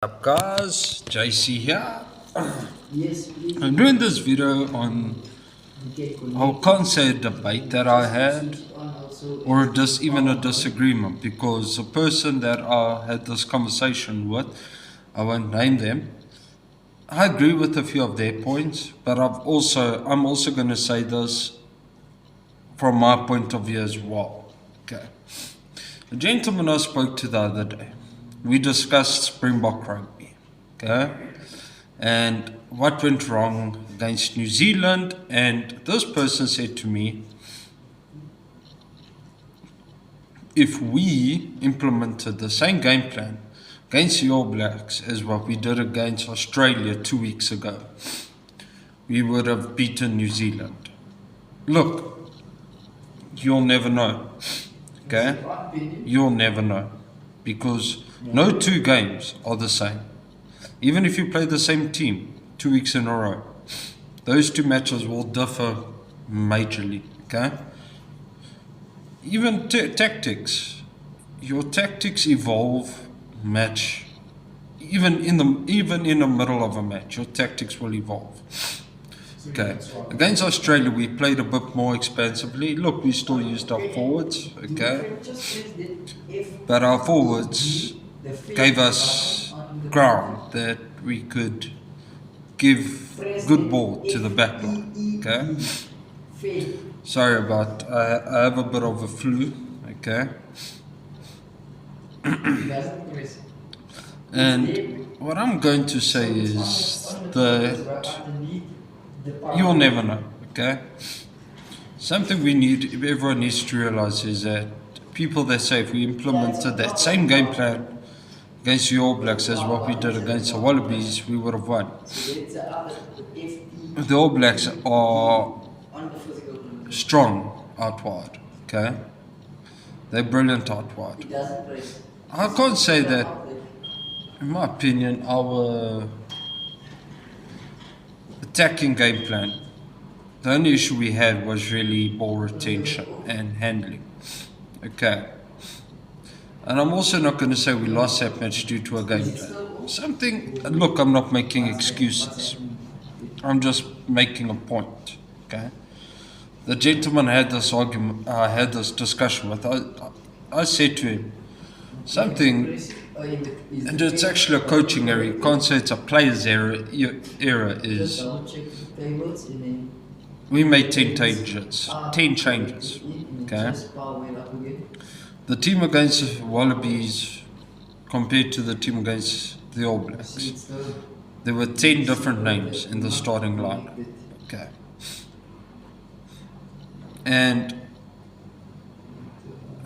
Up guys, JC here. Yes, please. I'm doing this video on, I can't say a debate that I had or even a disagreement, because the person that I had this conversation with, I won't name them, I agree with a few of their points, but I'm also going to say this from my point of view as well. Okay. The gentleman I spoke to the other day, we discussed Springbok rugby. Okay. And what went wrong against New Zealand, and this person said to me, if we implemented the same game plan against the All Blacks as what we did against Australia 2 weeks ago, we would have beaten New Zealand. Look, you'll never know. Okay? You'll never know, because no two games are the same. Even if you play the same team 2 weeks in a row, those two matches will differ majorly. Okay? Even tactics, your tactics evolve match. Even in the middle of a match, your tactics will evolve. Okay. Against Australia, we played a bit more expansively. Look, we still used our forwards. Okay. But our forwards gave us ground that we could give good ball to the back line. Okay. Sorry about, I have a bit of a flu. Okay. And what I'm going to say is that you'll never know. Okay. Something everyone needs to realize is that people that say if we implemented that same game plan against the All Blacks as what we did against the Wallabies, we would have won. The All Blacks are strong out wide, okay? They're brilliant out wide. I can't say that, in my opinion, our attacking game plan, the only issue we had was really ball retention and handling, okay? And I'm also not going to say we lost that match due to a game plan. Look, I'm not making excuses. I'm just making a point, okay? The gentleman had this argument, I had this discussion with. I said to him something, and it's actually a coaching error. You can't say it's a player's error. Is we made 10 changes. 10 changes, okay? The team against the Wallabies compared to the team against the All Blacks, there were 10 different names in the starting line. Okay. And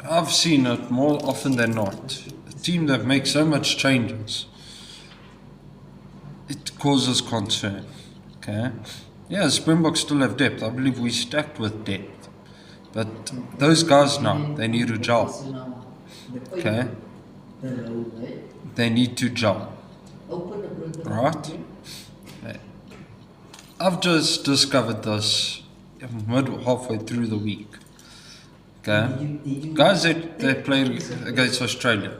I've seen it more often than not. A team that makes so much changes, it causes concern. Okay. Yeah, Springbok still have depth. I believe we stacked with depth. But those guys now, they need to gel. Okay? They need to gel. Right? I've just discovered this halfway through the week. Okay? Guys that played against Australia.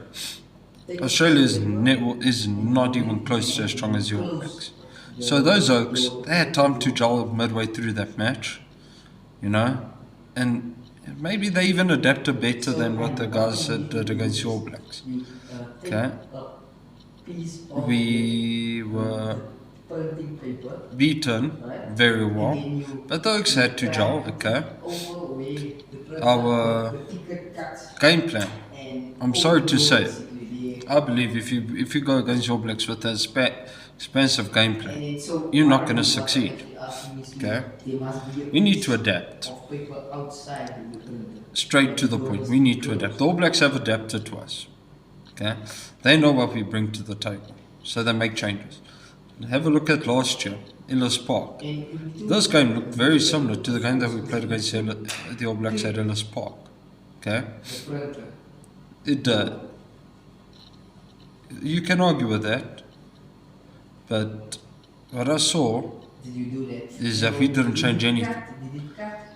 Australia is not even close to as strong as the All Blacks. So those Oaks, they had time to gel midway through that match. You know? And maybe they even adapted better than what the guys did against the All Blacks. Okay? We were beaten very well, but the Oaks had to gel. Okay? Our game plan, I'm sorry to say, I believe if you go against All Blacks with an expensive game plan, you're not going to succeed. Okay? We need to adapt. Straight to the point. We need to adapt. The All Blacks have adapted to us. Okay? They know what we bring to the table, so they make changes. Have a look at last year, Ellis Park. This game looked very similar to the game that we played against the All Blacks at Ellis Park. Okay? It did. You can argue with that, but what I saw is that we didn't change anything.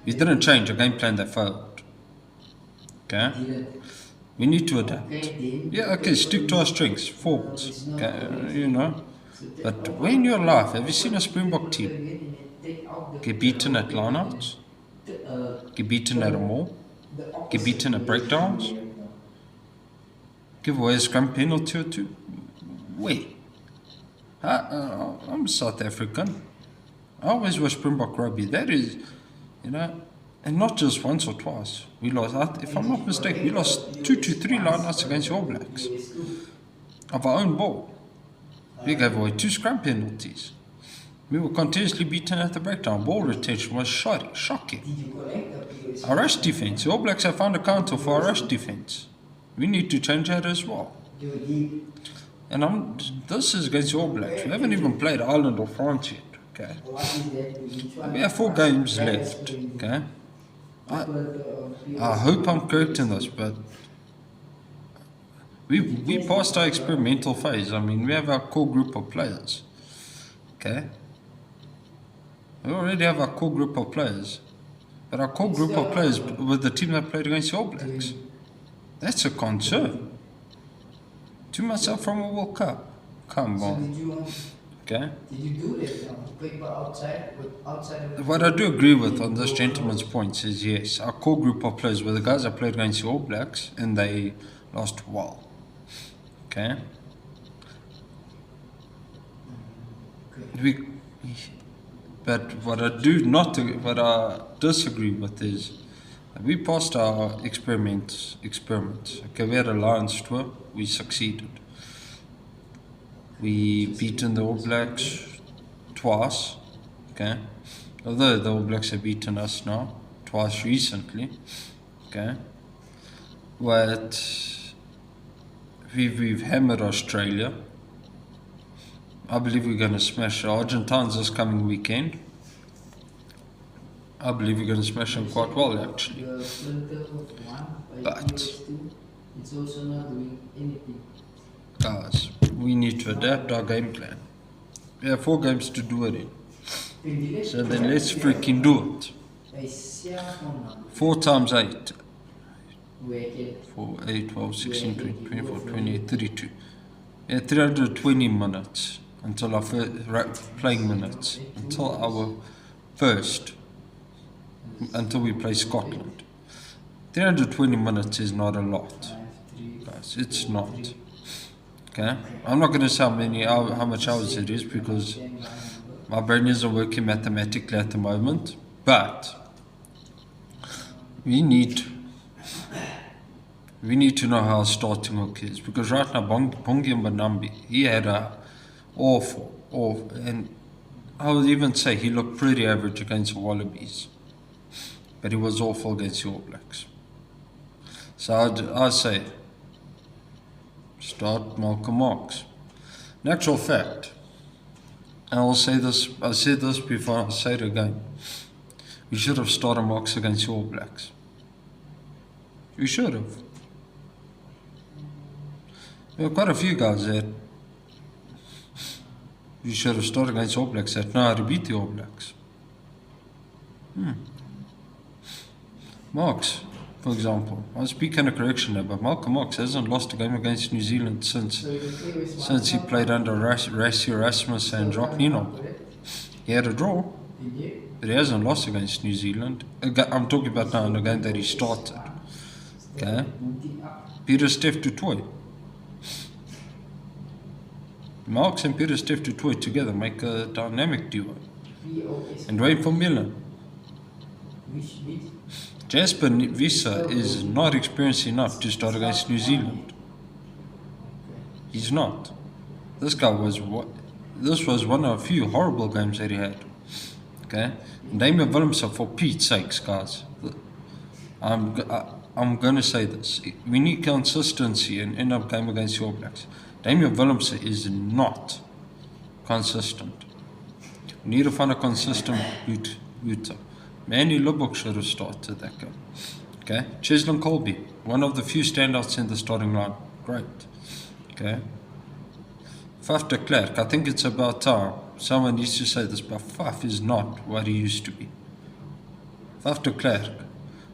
We didn't change a game plan that failed. Okay? We need to adapt. Okay, then. Yeah, okay, stick to our strengths, forwards. Okay, you know. But when you're alive, have you seen a Springbok team get beaten at lineouts? Get beaten at a mall? Get beaten at breakdowns? Give away a scrum penalty or two? Where? I'm South African. I always watch Springbok rugby. That is, you know, and not just once or twice. We lost, if I'm not mistaken, we lost 2 to 3 lineouts against the All Blacks of our own ball. We gave away 2 scrum penalties. We were continuously beaten at the breakdown. Ball retention was shocking. Our rush defense. The All Blacks have found a counter for our rush defense. We need to change that as well. And this is against the All Blacks. We haven't even played Ireland or France yet. Okay. We have 4 games left. Okay. I hope I'm correct in this, but we passed our experimental phase. I mean, we have our core group of players. Okay. We already have our core group of players. But our core group of players were the team that played against the All Blacks. That's a concern. 2 months out from a World Cup. Come on. Okay. Did you do it? Play outside of What I do agree with on this gentleman's points is yes, our core group of players were the guys that played against the All Blacks and they lost well. Okay. But what I disagree with is we passed our experiments. Okay, we had a Lions tour, we succeeded. We beaten the All Blacks twice, okay? Although the All Blacks have beaten us now, twice recently, okay? But we've hammered Australia. I believe we're going to smash the Argentines this coming weekend. I believe we're going to smash them quite well, actually. But it's also not doing anything. Guys, we need to adapt our game plan. We have 4 games to do it in. So then let's freaking do it. 4 times 8. 4, 8, 12, 16, 20, 24, 28, 32. We had 320 minutes until our first playing minutes. Until we play Scotland. 320 minutes is not a lot. Guys, it's not. Okay, I'm not going to say how much hours it is because my brain isn't working mathematically at the moment. But we need to know how our starting hook is because right now Bongi Mbanambi, he had a awful, and I would even say he looked pretty average against the Wallabies, but he was awful against the All Blacks. So I'd say start Malcolm Marx. In actual fact, and I said this before, I'll say it again, we should have started Marx against the All Blacks. We should have. There were quite a few guys that we should have started against All Blacks that know how to beat the All Blacks. Marx, for example, I was speaking a correction there, but Malcolm Marx hasn't lost a game against New Zealand since he played under Rassie Erasmus and Jacques Nienaber. He had a draw, but he hasn't lost against New Zealand. I'm talking about now in the game that he started. Okay, Peter Steph du Toit. Marx and Peter Steph du Toit together make a dynamic duo. And Dwayne Vermeulen. Jasper Visa is not experienced enough to start against New Zealand. He's not. This was one of a few horrible games that he had. Okay? And Damian Willemse, for Pete's sakes, guys. I'm going to say this. We need consistency in our game against the All Blacks. Damian Willemse is not consistent. We need to find a consistent booter. Manny Lubbock should have started that game. Okay? Cheslin Colby, one of the few standouts in the starting line. Great. Okay? Faf de Klerk, I think it's about time. Someone needs to say this, but Faf is not what he used to be. Faf de Klerk.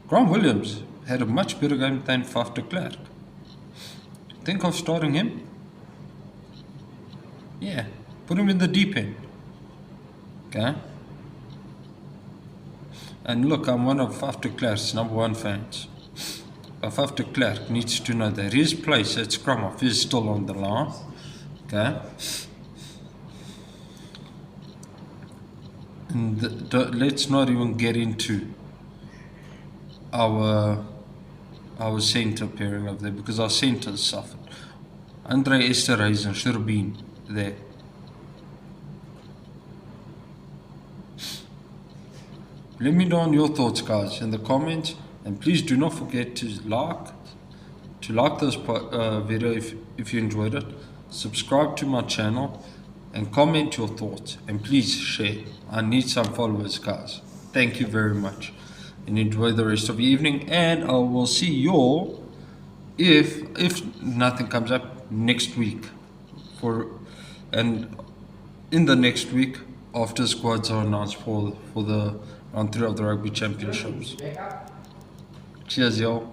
Grant Williams had a much better game than Faf de Klerk. Think of starting him. Yeah, put him in the deep end. Okay. And look, I'm one of Faf de Klerk's #1 fans. Faf de Klerk needs to know that his place at scrum off is still on the line. Okay. And let's not even get into our centre pairing over there, because our centre suffered. Andre Esterhuizen should have been there. Let me know on your thoughts, guys, in the comments, and please do not forget to like this video if you enjoyed it. Subscribe to my channel and comment your thoughts, and please share. I need some followers, guys. Thank you very much, and enjoy the rest of the evening, and I will see you all, if nothing comes up, next week, and in the next week after squads are announced for the round 3 of the Rugby Championships. Cheers, y'all.